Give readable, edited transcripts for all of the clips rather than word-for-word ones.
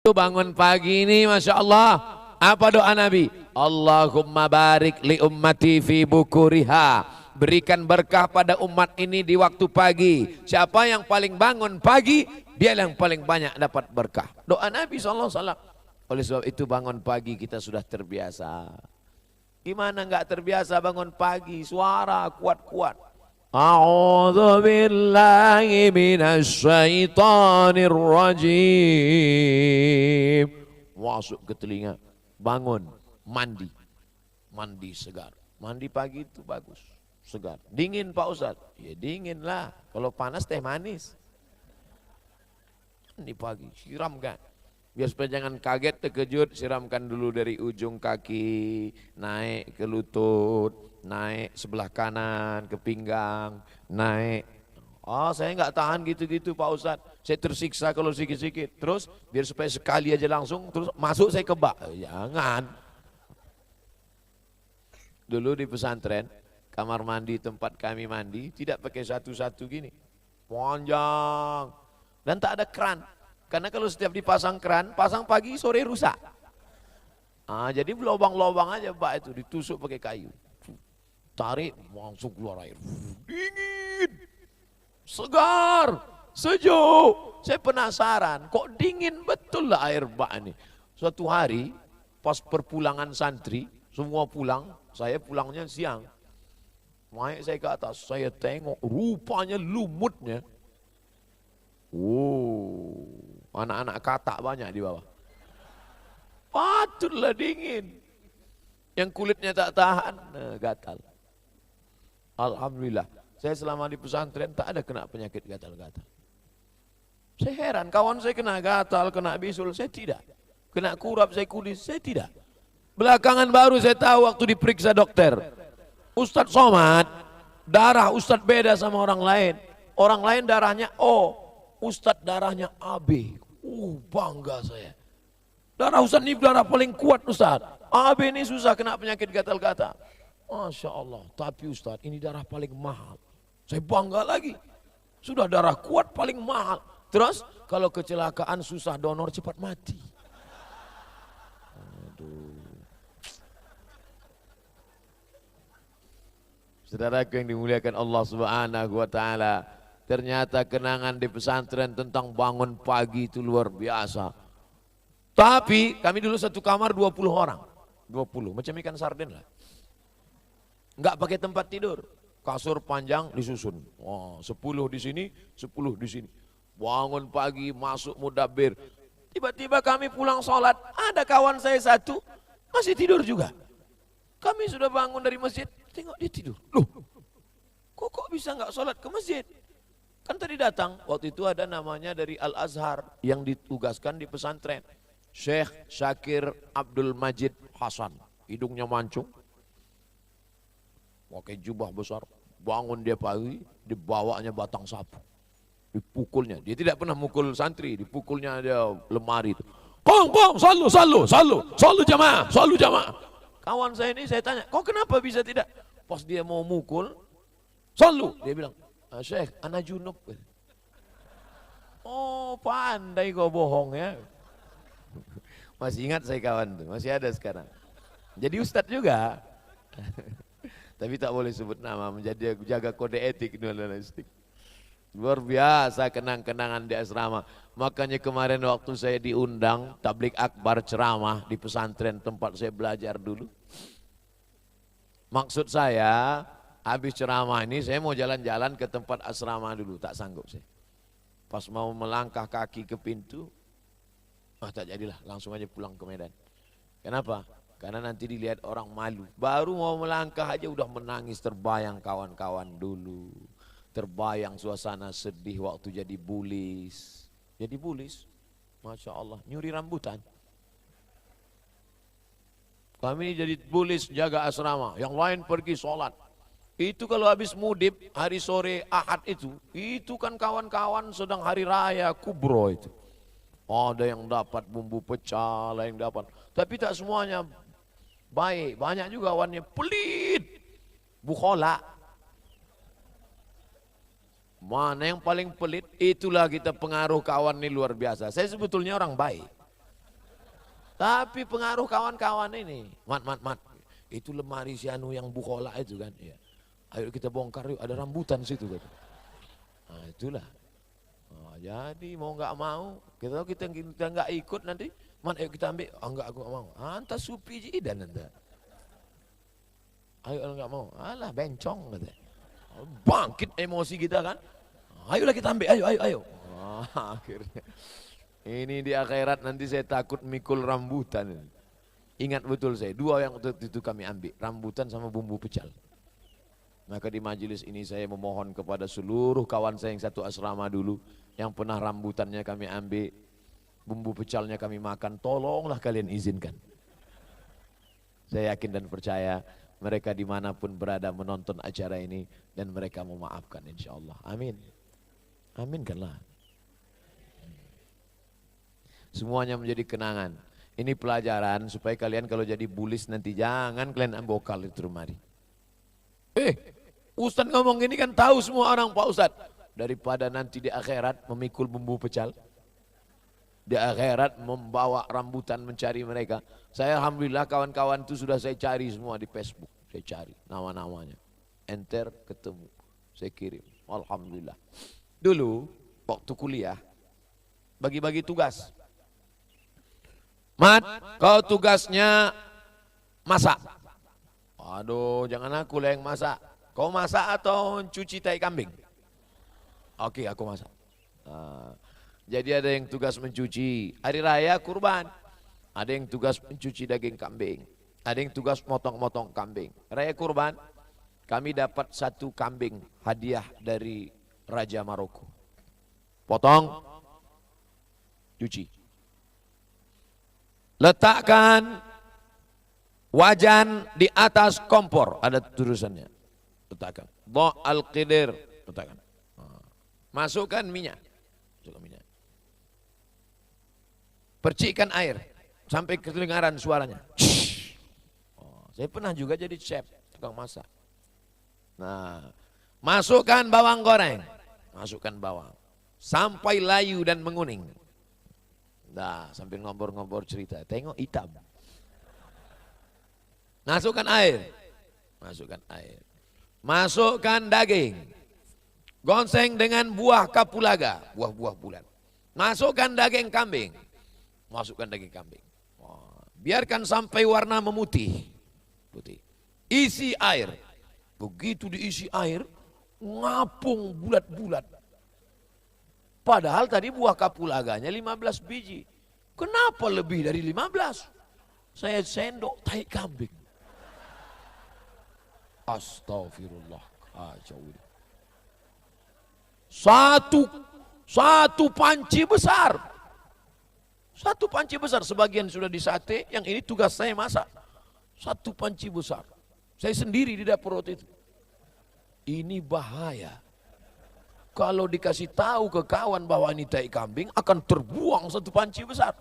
Bangun pagi ini Masya Allah, apa doa Nabi? Allahumma barik li ummati fi bukuriha, berikan berkah pada umat ini di waktu pagi. Siapa yang paling bangun pagi, dia yang paling banyak dapat berkah. Doa Nabi SAW. Oleh sebab itu bangun pagi kita sudah terbiasa. Gimana enggak terbiasa bangun pagi, suara kuat-kuat. A'udzu billahi minasy syaithanir rajim. Masuk ke telinga, bangun, mandi. Mandi segar. Mandi pagi itu bagus, segar. Dingin Pak Ustadz? Ya dingin lah. Kalau panas teh manis. Mandi pagi, siramkan. Biar supaya jangan kaget, terkejut, siramkan dulu dari ujung kaki, naik ke lutut, naik sebelah kanan ke pinggang, naik. Oh saya nggak tahan gitu-gitu Pak Ustadz, saya tersiksa kalau sikit-sikit. Terus biar supaya sekali aja langsung, terus masuk saya ke bak. Jangan. Dulu di pesantren, kamar mandi tempat kami mandi tidak pakai satu-satu gini, panjang dan tak ada keran. Karena kalau setiap dipasang keran, pasang pagi sore rusak. Jadi lubang-lubang aja bak itu ditusuk pakai kayu. Tarik langsung keluar air. Dingin, segar, sejuk. Saya penasaran, kok dingin betul lah air bak ini. Suatu hari pas perpulangan santri, semua pulang, saya pulangnya siang. Naik saya ke atas, saya tengok rupanya lumutnya. Anak-anak katak banyak di bawah. Patutlah dingin. Yang kulitnya tak tahan, gatal. Alhamdulillah, saya selama di pesantren tak ada kena penyakit gatal-gatal. Saya heran, kawan saya kena gatal, kena bisul, saya tidak. Kena kurap, saya kudis, saya tidak. Belakangan baru saya tahu waktu diperiksa dokter. Ustadz Somad, darah Ustadz beda sama orang lain. Orang lain darahnya O, Ustadz darahnya AB. Bangga saya. Darah Ustadz ini darah paling kuat Ustadz. AB ini susah kena penyakit gatal-gatal. Masya Allah, tapi Ustadz ini darah paling mahal. Saya bangga lagi. Sudah darah kuat paling mahal. Terus kalau kecelakaan susah donor cepat mati. Aduh. Saudaraku yang dimuliakan Allah Subhanahu wa Ta'ala, ternyata kenangan di pesantren tentang bangun pagi itu luar biasa. Tapi kami dulu satu kamar 20 orang. 20, macam ikan sarden lah. Enggak pakai tempat tidur. Kasur panjang disusun. 10 di sini, 10 di sini. Bangun pagi, masuk mudabbir. Tiba-tiba kami pulang sholat, ada kawan saya satu masih tidur juga. Kami sudah bangun dari masjid, tengok dia tidur. Loh, kok bisa nggak sholat ke masjid? Kan tadi datang, waktu itu ada namanya dari Al-Azhar yang ditugaskan di pesantren. Syekh Syakir Abdul Majid Hasan, hidungnya mancung, pakai jubah besar, bangun dia pagi, dibawanya batang sapu, dipukulnya. Dia tidak pernah mukul santri, dipukulnya dia lemari itu. Pong, salu jamaah. Kawan saya ini saya tanya, kok kenapa bisa tidak? Pas dia mau mukul, salu, dia bilang, Syekh, ana junub. Oh pandai kau bohong ya. Masih ingat saya kawan tuh, masih ada sekarang. Jadi ustadz juga. Tapi tak boleh sebut nama, menjadi jaga kode etik. Luar biasa kenang-kenangan di asrama. Makanya kemarin waktu saya diundang tablik akbar ceramah di pesantren tempat saya belajar dulu. Maksud saya, habis ceramah ini saya mau jalan-jalan ke tempat asrama dulu, tak sanggup saya. Pas mau melangkah kaki ke pintu, tak jadilah, langsung aja pulang ke Medan. Kenapa? Karena nanti dilihat orang malu. Baru mau melangkah aja udah menangis, terbayang kawan-kawan dulu. Terbayang suasana sedih waktu jadi bulis. Jadi bulis, Masya Allah, nyuri rambutan. Kami jadi bulis jaga asrama, yang lain pergi sholat. Itu kalau habis mudib, hari sore Ahad itu kan kawan-kawan sedang hari raya kubro itu. Ada yang dapat bumbu pecah, ada yang dapat. Tapi tak semuanya baik, banyak juga awannya pelit, bukhola. Mana yang paling pelit, itulah kita pengaruh kawan ini luar biasa. Saya sebetulnya orang baik. Tapi pengaruh kawan-kawan ini, mat. Itu lemari si Anu yang bukola itu kan. Ya. Ayo kita bongkar yuk, ada rambutan situ. Kan. Nah itulah. Nah, jadi mau nggak mau, kita nggak ikut nanti, ayo kita ambil, enggak aku nggak mau. Anta supi jidan anta. Ayo nggak mau, alah bencong katanya. Bangkit emosi kita kan. Ayolah kita ambil, ayo. Oh, akhirnya ini di akhirat nanti saya takut mikul rambutan. Ingat betul saya, dua yang itu kami ambil, rambutan sama bumbu pecal. Maka di majelis ini saya memohon kepada seluruh kawan saya yang satu asrama dulu, yang pernah rambutannya kami ambil, bumbu pecalnya kami makan, tolonglah kalian izinkan. Saya yakin dan percaya mereka dimanapun berada menonton acara ini dan mereka memaafkan insya Allah. Amin. Aminkanlah. Semuanya menjadi kenangan. Ini pelajaran supaya kalian kalau jadi bulis nanti jangan kalian ambokal itu mari. Ustadz ngomong ini kan tahu semua orang Pak Ustadz. Daripada nanti di akhirat memikul bumbu pecal. Di akhirat membawa rambutan mencari mereka. Saya alhamdulillah kawan-kawan itu sudah saya cari semua di Facebook. Saya cari nama-namanya. Enter ketemu. Saya kirim. Alhamdulillah. Dulu waktu kuliah bagi-bagi tugas. Mat, kau tugasnya masak. Aduh, jangan aku lah yang masak. Kau masak atau cuci tai kambing? Oke, aku masak. Nah, jadi ada yang tugas mencuci. Hari raya kurban. Ada yang tugas mencuci daging kambing. Ada yang tugas motong-motong kambing. Raya kurban, kami dapat 1 kambing hadiah dari Raja Maroko. Potong, cuci. Letakkan wajan di atas kompor, ada tulisannya. Letakkan. Dha' al-qidir, letakkan. Masukkan minyak. Percikkan air sampai kedengaran suaranya. Saya pernah juga jadi chef, tukang masak. Nah, masukkan bawang goreng. Masukkan bawang. Sampai layu dan menguning. Nah, sambil ngobrol-ngobrol cerita, tengok hitam. Masukkan air. Masukkan air. Masukkan daging. Gonseng dengan buah kapulaga, buah-buah bulan. Masukkan daging kambing. Masukkan daging kambing. Biarkan sampai warna memutih. Putih. Isi air. Begitu diisi air, ngapung bulat-bulat. Padahal tadi buah kapulaganya 15 biji. Kenapa lebih dari 15? Saya sendok tai kambing. Astagfirullah. Satu panci besar. Satu panci besar. Sebagian sudah disate, yang ini tugas saya masak. Satu panci besar. Saya sendiri di dapur waktu itu. Ini bahaya. Kalau dikasih tahu ke kawan bahwa ini tai kambing, akan terbuang 1 panci besar.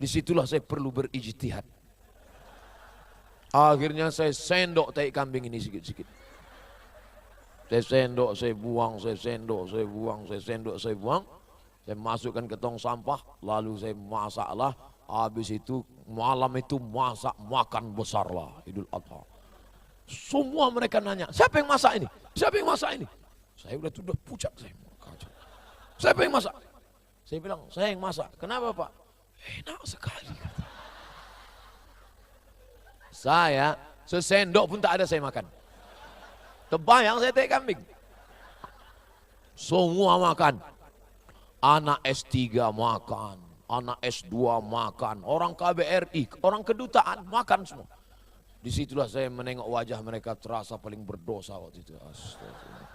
Disitulah saya perlu berijtihad. Akhirnya saya sendok tai kambing ini sikit-sikit. Saya sendok, saya buang, saya sendok, saya buang, saya sendok, saya buang. Saya masukkan ke tong sampah, lalu saya masaklah. Habis itu malam itu masak makan besarlah Idul Adha. Semua mereka nanya, siapa yang masak ini? Siapa yang masak ini? Saya udah pucat saya. Siapa yang masak? Saya bilang, saya yang masak. Kenapa Pak? Enak sekali. Saya sesendok pun tak ada saya makan. Terbayang saya tai kambing. Semua makan. Anak S3 makan. Anak S2 makan. Orang KBRI, orang kedutaan makan semua. Disitulah saya menengok wajah mereka terasa paling berdosa waktu itu. Astagfirullah.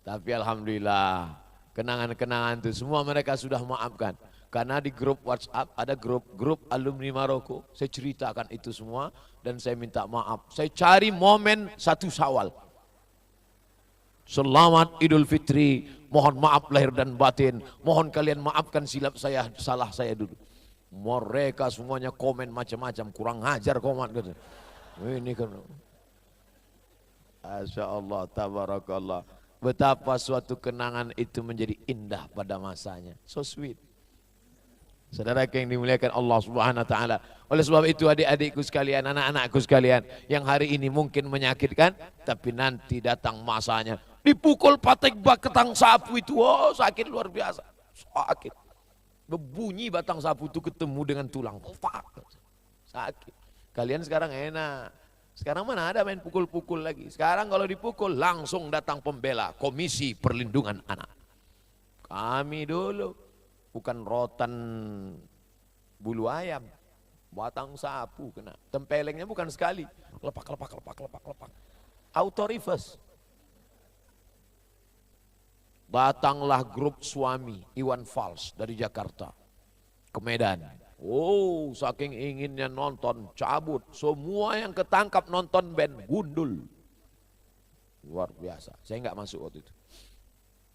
Tapi alhamdulillah, kenangan-kenangan itu semua mereka sudah maafkan. Karena di grup WhatsApp ada grup alumni Maroko, saya ceritakan itu semua dan saya minta maaf. Saya cari momen 1 Syawal. Selamat Idul Fitri, mohon maaf lahir dan batin, mohon kalian maafkan silap saya, salah saya dulu. Mereka semuanya komen macam-macam, kurang ngajar komat gitu. Ini kan, Masya Allah, tabarakallah. Betapa suatu kenangan itu menjadi indah pada masanya. So sweet. Saudara yang dimuliakan Allah Subhanahu wa taala. Oleh sebab itu adik-adikku sekalian, anak-anakku sekalian, yang hari ini mungkin menyakitkan, tapi nanti datang masanya. Dipukul patek bak ketang sapu itu, oh sakit luar biasa. Sakit. Berbunyi batang sapu itu ketemu dengan tulang. Sakit. Kalian sekarang enak. Sekarang mana ada main pukul-pukul lagi. Sekarang kalau dipukul langsung datang pembela, Komisi Perlindungan Anak. Kami dulu bukan rotan bulu ayam, batang sapu kena. Tempelengnya bukan sekali, lepak. Auto reverse. Datanglah grup suami Iwan Fals dari Jakarta ke Medan. Oh, saking inginnya nonton, cabut. Semua yang ketangkap nonton band gundul. Luar biasa. Saya nggak masuk waktu itu.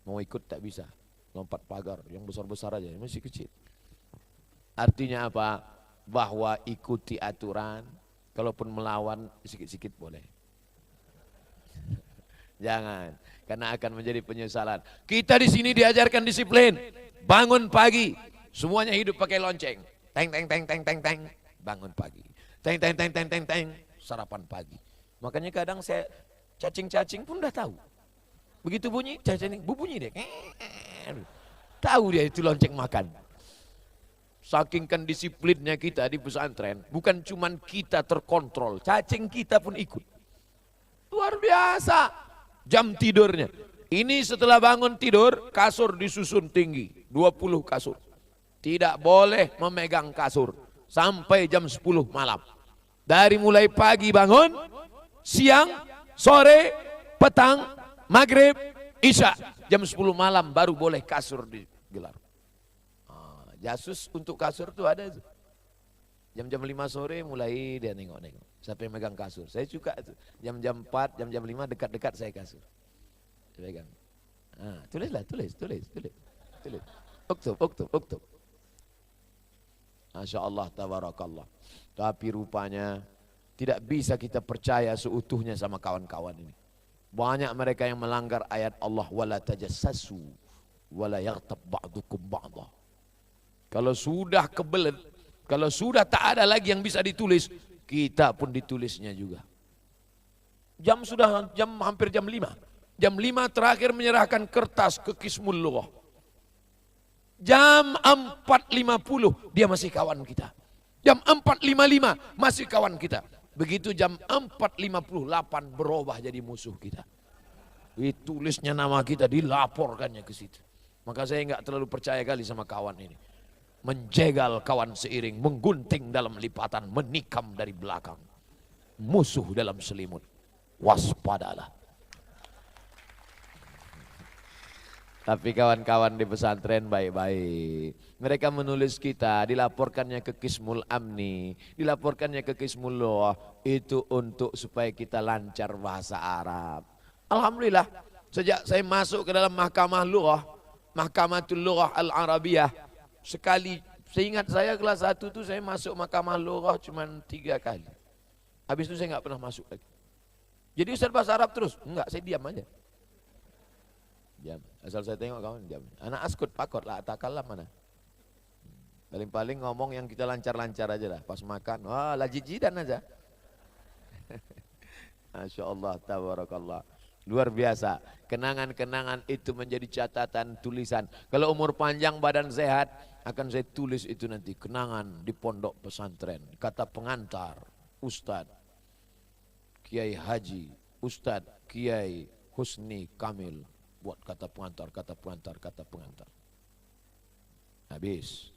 Mau ikut tak bisa. Lompat pagar, yang besar-besar aja, masih kecil. Artinya apa? Bahwa ikuti aturan, kalaupun melawan sikit-sikit boleh. Jangan, karena akan menjadi penyesalan. Kita di sini diajarkan disiplin. Bangun pagi, semuanya hidup pakai lonceng. Teng teng teng teng teng teng, bangun pagi. Teng teng teng teng teng teng, sarapan pagi. Makanya kadang saya cacing-cacing pun udah tahu. Begitu bunyi, cacing bunyi deh. Tahu dia itu lonceng makan. Sakingkan disiplinnya kita di pesantren, bukan cuman kita terkontrol, cacing kita pun ikut. Luar biasa. Jam tidurnya. Ini setelah bangun tidur, kasur disusun tinggi, 20 kasur. Tidak boleh memegang kasur sampai jam 10 malam. Dari mulai pagi bangun, siang, sore, petang, maghrib, isya, jam 10 malam baru boleh kasur digelar. Jasus untuk kasur tuh ada tuh. Jam-jam 5 sore mulai dia nengok-nengok. Siapa yang megang kasur? Saya suka tuh. Jam-jam 4, jam-jam 5 dekat-dekat saya kasur. Saya pegang. Tulislah, tulis. Uktub. Masya Allah, tabarakallah. Tapi rupanya tidak bisa kita percaya seutuhnya sama kawan-kawan ini. Banyak mereka yang melanggar ayat Allah, wala tajassasu wala yaghtab ba'dukum ba'dha. Kalau sudah kebelet, kalau sudah tak ada lagi yang bisa ditulis, kita pun ditulisnya juga. Hampir jam 5. Jam 5 terakhir menyerahkan kertas ke Kismul Lughah. Jam 4.50 dia masih kawan kita. Jam 4.55 masih kawan kita. Begitu jam 4.58 berubah jadi musuh kita. Ditulisnya nama kita, dilaporkannya ke situ. Maka saya enggak terlalu percaya kali sama kawan ini. Menjegal kawan seiring, menggunting dalam lipatan, menikam dari belakang. Musuh dalam selimut. Waspadalah. Tapi kawan-kawan di pesantren baik-baik. Mereka menulis kita, dilaporkannya ke Kismul Amni, dilaporkannya ke Kismul Lughah, itu untuk supaya kita lancar bahasa Arab. Alhamdulillah, sejak saya masuk ke dalam Mahkamah Lughah, Mahkamatul Lughah Al-Arabiyah, sekali, seingat saya kelas 1 itu saya masuk Mahkamah Lughah cuma 3 kali. Habis itu saya nggak pernah masuk lagi. Jadi Ustaz bahasa Arab terus? Enggak, saya diam aja. Diam. Asal saya tengok kawan diam. Anak askut pakot lah, takalah mana. Paling-paling ngomong yang kita lancar-lancar aja lah. Pas makan, wah lajijidan aja. Masya Allah, tabarakallah. Luar biasa. Kenangan-kenangan itu menjadi catatan tulisan. Kalau umur panjang badan sehat, akan saya tulis itu nanti. Kenangan di pondok pesantren. Kata pengantar, Ustadz Kiai Haji, Ustadz Kiai Husni Kamil. Buat kata pengantar. Habis.